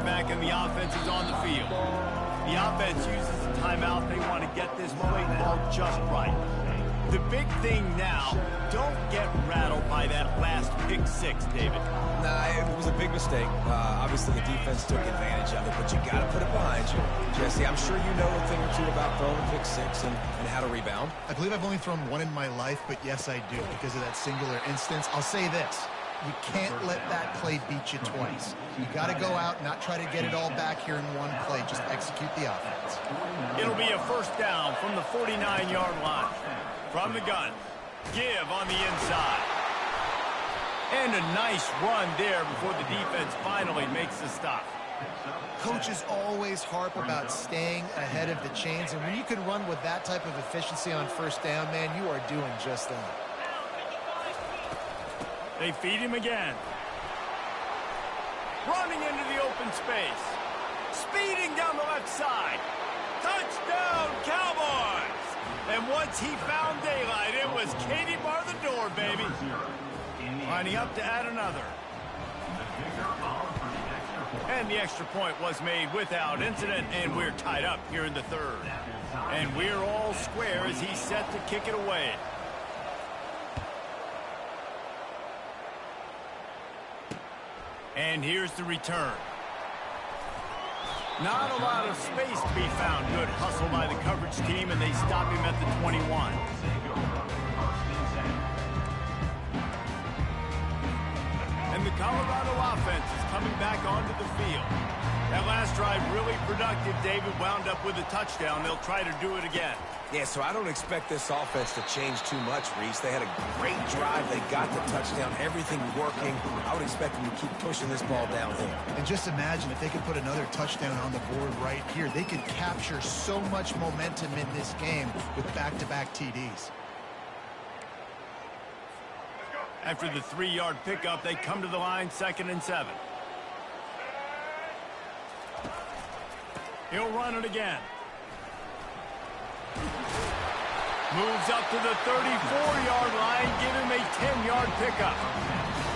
quarterback and the offense is on the field. The offense uses a timeout. They want to get this play called just right. The big thing now, don't get rattled by that last pick six, David. Nah, it was a big mistake. Obviously, the defense took advantage of it, but you got to put it behind you. Jesse, I'm sure you know a thing or two about throwing a pick six and how to rebound. I believe I've only thrown one in my life, but yes, I do, because of that singular instance. I'll say this. You can't let that play beat you twice. You got to go out, not try to get it all back here in one play. Just execute the offense. It'll be a first down from the 49-yard line. From the gun, give on the inside. And a nice run there before the defense finally makes the stop. Coaches always harp about staying ahead of the chains, and when you can run with that type of efficiency on first down, man, you are doing just that. They feed him again. Running into the open space. Speeding down the left side. Touchdown, Cowboys! And once he found daylight, it was Katie bar the door, baby. Lining up to add another. And the extra point was made without incident, and we're tied up here in the third. And we're all square as he's set to kick it away. And here's the return. Not a lot of space to be found. Good hustle by the coverage team, and they stop him at the 21. And the Colorado offense is coming back onto the field. That last drive really productive. David wound up with a touchdown. They'll try to do it again. Yeah, so I don't expect this offense to change too much, Reese. They had a great drive. They got the touchdown. Everything working. I would expect them to keep pushing this ball downhill. And just imagine if they could put another touchdown on the board right here. They could capture so much momentum in this game with back-to-back TDs. After the 3-yard pickup, they come to the line, 2nd and 7. He'll run it again. Moves up to the 34-yard line, give him a 10-yard pickup.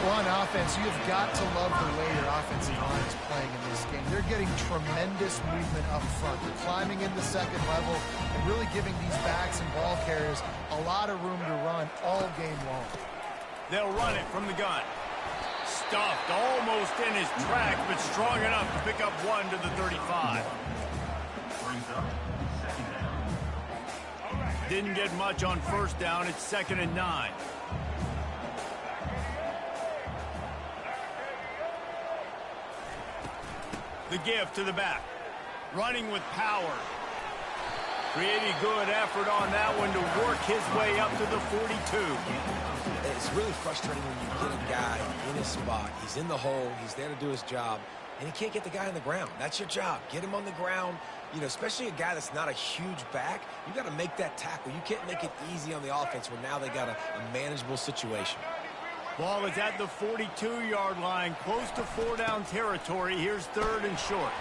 Well, on offense, you've got to love the way your offensive line is playing in this game. They're getting tremendous movement up front. They're climbing in the second level and really giving these backs and ball carriers a lot of room to run all game long. They'll run it from the gun. Stuffed almost in his track, but strong enough to pick up 1 to the 35. Didn't get much on first down. It's 2nd and 9. The give to the back. Running with power. Pretty good effort on that one to work his way up to the 42. It's really frustrating when you get a guy in his spot. He's in the hole. He's there to do his job. And he can't get the guy on the ground. That's your job. Get him on the ground. You know, especially a guy that's not a huge back. You got to make that tackle. You can't make it easy on the offense where now they got a manageable situation. Ball is at the 42-yard line, close to 4-down territory. Here's 3rd and short.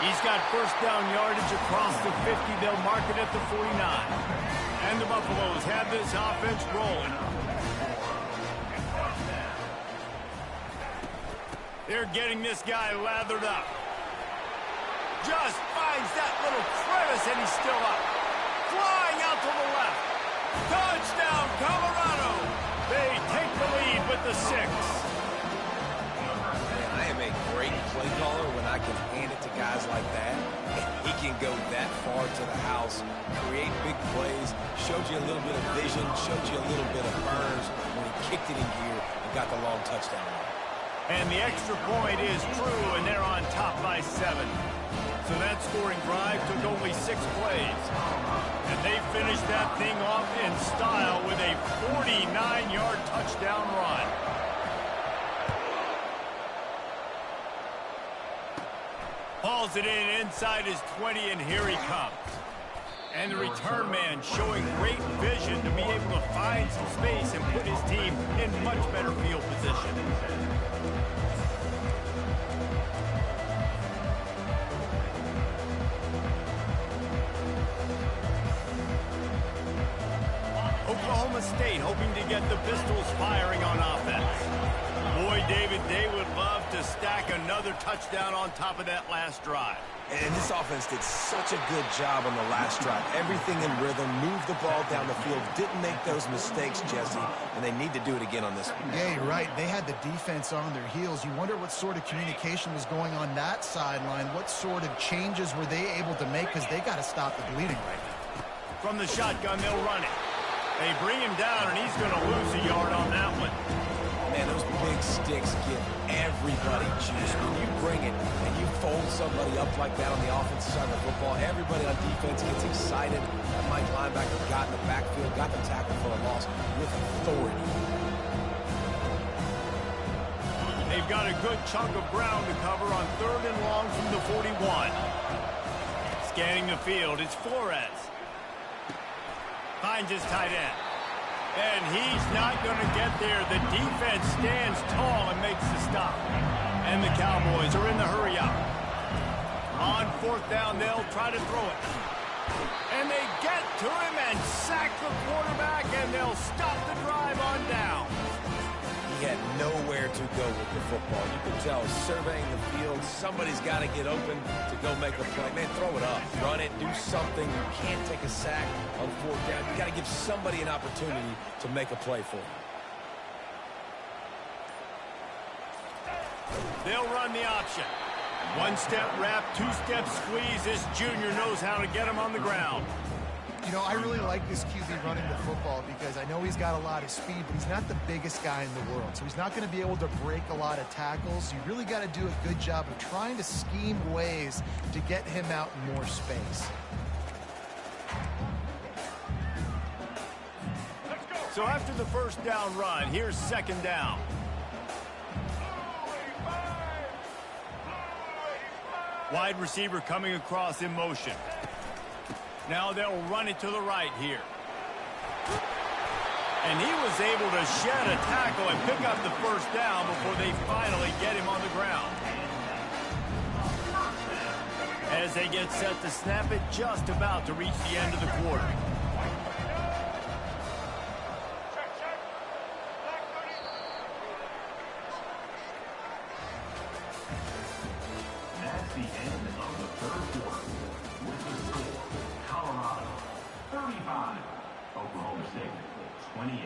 He's got first down yardage across the 50. They'll mark it at the 49. And the Buffaloes have this offense rolling. They're getting this guy lathered up. Just finds that little crevice, and he's still up. Flying out to the left. Touchdown, Colorado. They take the lead with the 6. Man, I am a great play caller when I can hand it to guys like that. He can go that far to the house, create big plays, showed you a little bit of vision, showed you a little bit of burns when he kicked it in gear and got the long touchdown. And the extra point is true, and they're on top by 7. So that scoring drive took only 6 plays. And they finished that thing off in style with a 49-yard touchdown run. Hauls it in inside his 20, and here he comes. And the return man showing great vision to be able to find some space and put his team in much better field position. Oklahoma State hoping to get the Pistols firing on offense. Boy, David, they would love enough to stack another touchdown on top of that last drive. And this offense did such a good job on the last drive. Everything in rhythm, moved the ball down the field, didn't make those mistakes, Jesse, and they need to do it again on this one. Yeah, you're right. They had the defense on their heels. You wonder what sort of communication was going on that sideline. What sort of changes were they able to make, because they got to stop the bleeding right now. From the shotgun, they'll run it. They bring him down, and he's going to lose a yard on that one. Man, those big sticks give everybody juice. When you bring it and you fold somebody up like that on the offensive side of the football, everybody on defense gets excited. That Mike linebacker got in the backfield, got the tackle for a loss with authority. They've got a good chunk of ground to cover on 3rd and long from the 41. Scanning the field, it's Flores. Finds his tight end. And he's not going to get there. The defense stands tall and makes the stop. And the Cowboys are in the hurry up. On 4th down, they'll try to throw it. And they get to him and sack the quarterback, and they'll stop the drive on down. He had nowhere to go with the football. You can tell, surveying the field, somebody's got to get open to go make a play. Man, throw it up, run it, do something. You can't take a sack on 4th down. You got to give somebody an opportunity to make a play for you. They'll run the option. 1-step wrap, 2-step squeeze. This junior knows how to get him on the ground. You know, I really like this QB running the football because I know he's got a lot of speed, but he's not the biggest guy in the world. So he's not going to be able to break a lot of tackles. You really got to do a good job of trying to scheme ways to get him out in more space. So after the 1st down run, here's 2nd down. Wide receiver coming across in motion. Now they'll run it to the right here. And he was able to shed a tackle and pick up the 1st down before they finally get him on the ground. As they get set to snap it, just about to reach the end of the quarter. That's the end of the 3rd quarter. With the score, Colorado 35, Oklahoma State 28.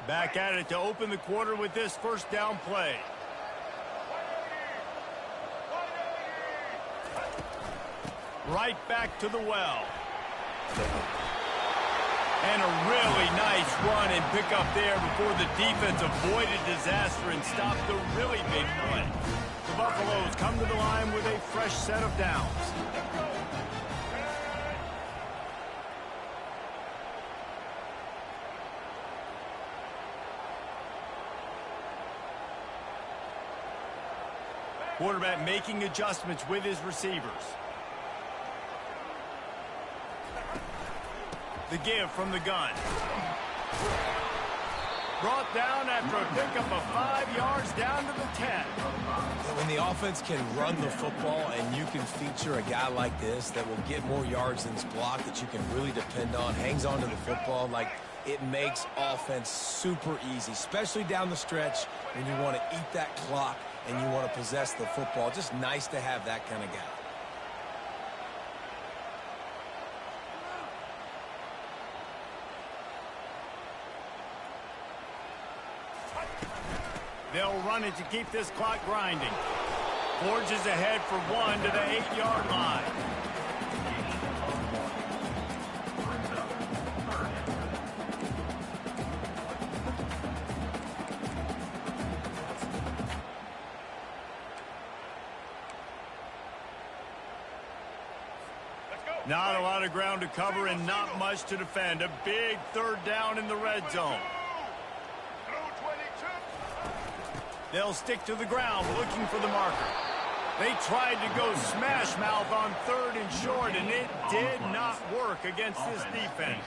Back at it to open the quarter with this 1st down play. Right back to the well. And a really nice run and pick up there before the defense avoided disaster and stopped the really big play. The Buffaloes come to the line with a fresh set of downs. Quarterback making adjustments with his receivers. The give from the gun. Brought down after a pickup of 5 yards down to the 10. When the offense can run the football and you can feature a guy like this that will get more yards than his block, that you can really depend on, hangs on to the football, like, it makes offense super easy, especially down the stretch when you want to eat that clock and you want to possess the football. Just nice to have that kind of guy. They'll run it to keep this clock grinding. Forges ahead for 1 to the 8-yard line. Not a lot of ground to cover and not much to defend. A big 3rd down in the red zone. They'll stick to the ground looking for the marker. They tried to go smash mouth on 3rd and short, and it did not work against this defense.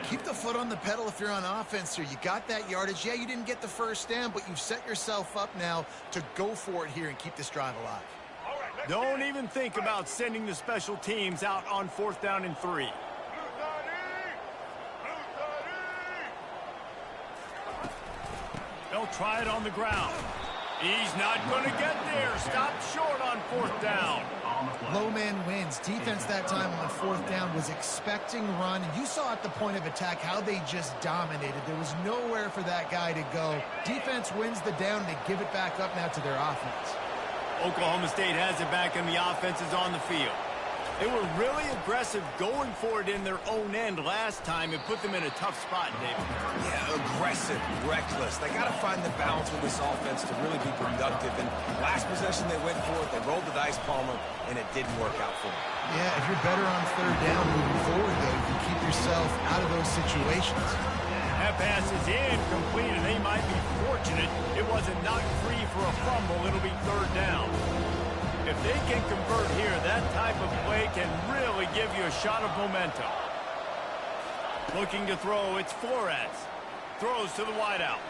Keep the foot on the pedal if you're on offense here. You got that yardage. Yeah, you didn't get the 1st down, but you've set yourself up now to go for it here and keep this drive alive. Don't even think about sending the special teams out on 4th down and 3. They'll try it on the ground. He's not going to get there. Stop short on 4th down. Low man wins. Defense that time on 4th down was expecting run. You saw at the point of attack how they just dominated. There was nowhere for that guy to go. Defense wins the down. They give it back up now to their offense. Oklahoma State has it back, and the offense is on the field. They were really aggressive going for it in their own end last time. It put them in a tough spot, David. Yeah, aggressive, reckless. They got to find the balance with this offense to really be productive. And last possession they went for it. They rolled the dice, Palmer, and it didn't work out for them. Yeah, if you're better on 3rd down moving forward, though, you can keep yourself out of those situations. That pass is incomplete, and they might be fortunate it wasn't knocked free for a fumble. It'll be 3rd down. If they can convert here, that type of play can really give you a shot of momentum. Looking to throw, it's Flores. Throws to the wideout.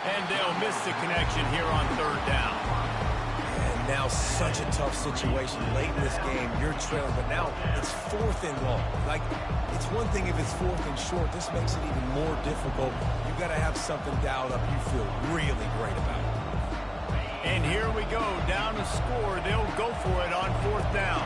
And they'll miss the connection here on 3rd down. And now such a tough situation. Late in this game, you're trailing, but now it's 4th and long. Like, it's one thing if it's 4th and short. This makes it even more difficult. You've got to have something dialed up you feel really great about. And here we go, down to score. They'll go for it on 4th down.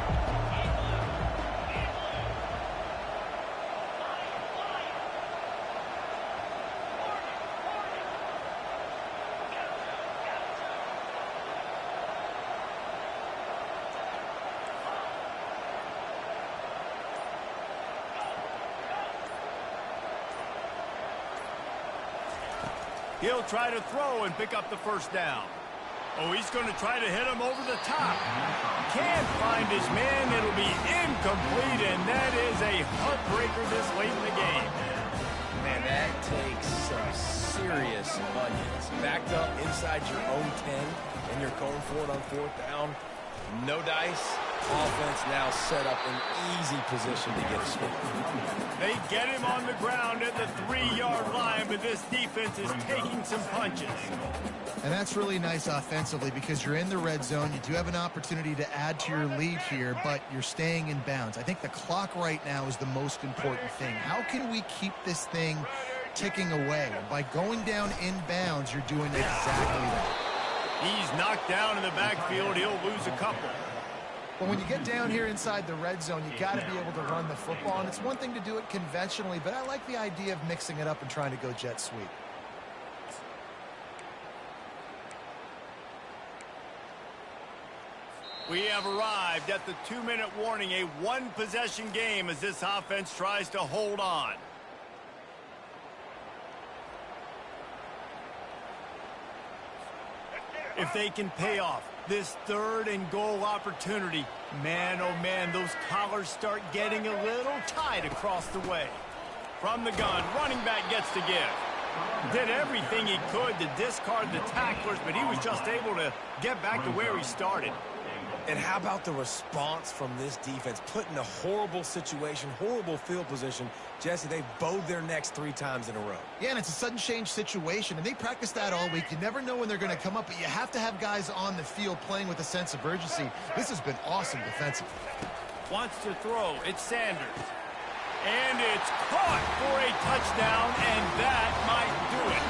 He'll try to throw and pick up the 1st down. Oh, he's going to try to hit him over the top. Can't find his man. It'll be incomplete, and that is a heartbreaker this late in the game. Man, that takes some serious onions. Backed up inside your own 10, and you're going for it on 4th down. No dice. Offense now set up an easy position to get a score. They get him on the ground at the 3-yard line, but this defense is taking some punches. And that's really nice offensively because you're in the red zone. You do have an opportunity to add to your lead here, but you're staying in bounds. I think the clock right now is the most important thing. How can we keep this thing ticking away? And by going down in bounds, you're doing exactly that. He's knocked down in the backfield. He'll lose a couple. But when you get down here inside the red zone, you got to be able to run the football. And it's one thing to do it conventionally, but I like the idea of mixing it up and trying to go jet sweep. We have arrived at the 2-minute warning, a 1-possession game as this offense tries to hold on. If they can pay off this 3rd and goal opportunity, man, oh man, those collars start getting a little tight across the way. From the gun, running back gets to give. Did everything he could to discard the tacklers, but he was just able to get back to where he started. And how about the response from this defense? Put in a horrible situation, horrible field position. Jesse, they've bowed their necks 3 times in a row. Yeah, and it's a sudden change situation, and they practice that all week. You never know when they're going to come up, but you have to have guys on the field playing with a sense of urgency. This has been awesome defensively. Wants to throw. It's Sanders. And it's caught for a touchdown, and that might do it.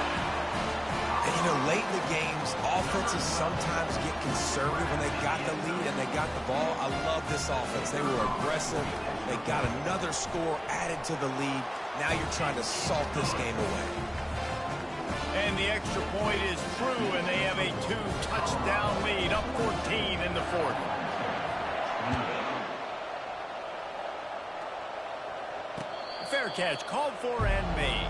And, you know, late in the games, offenses sometimes get conservative when they got the lead and they got the ball. I love this offense. They were aggressive. They got another score added to the lead. Now you're trying to salt this game away. And the extra point is true, and they have a 2-touchdown lead, up 14 in the 4th. Fair catch, called for and made.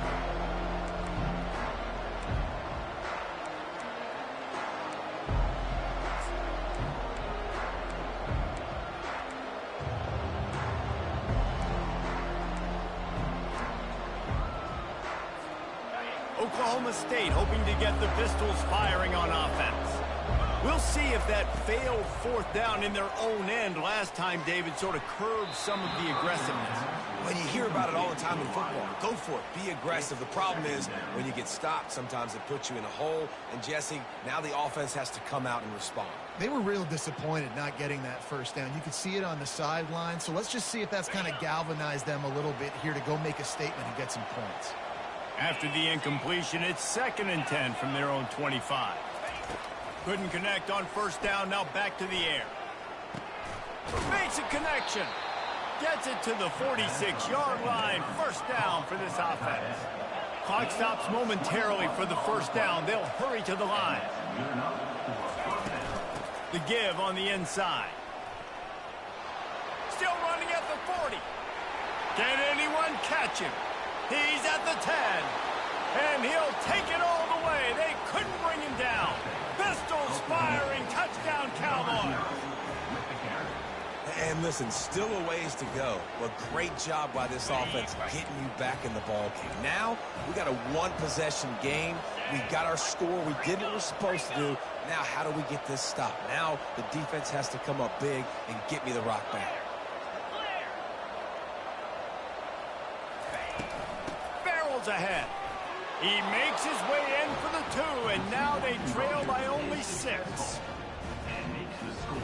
Oklahoma State hoping to get the Pistols firing on offense. We'll see if that failed 4th down in their own end last time, David, sort of curbed some of the aggressiveness. When you hear about it all the time in football, go for it, be aggressive. The problem is when you get stopped, sometimes it puts you in a hole. And Jesse, now the offense has to come out and respond. They were real disappointed not getting that 1st down. You could see it on the sideline. So let's just see if that's kind of galvanized them a little bit here to go make a statement and get some points. After the incompletion, it's 2nd and 10 from their own 25. Couldn't connect on first down. Now back to the air. Makes a connection. Gets it to the 46-yard line. First down for this offense. Clock stops momentarily for the first down. They'll hurry to the line. The give on the inside. Still running at the 40. Can anyone catch him? He's at the 10. And he'll take it all the way. They couldn't bring him down. Pistols firing. Touchdown, Cowboys. And listen, still a ways to go, but great job by this offense getting you back in the ball game. Now, we got a one-possession game. We got our score. We did what we're supposed to do. Now, how do we get this stopped? Now, the defense has to come up big and get me the rock back. Barrels ahead. He makes his way in for the 2, and now they trail by only 6. And makes the score.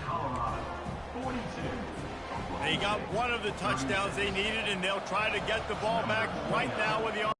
Colorado, 42. They got one of the touchdowns they needed, and they'll try to get the ball back right now with the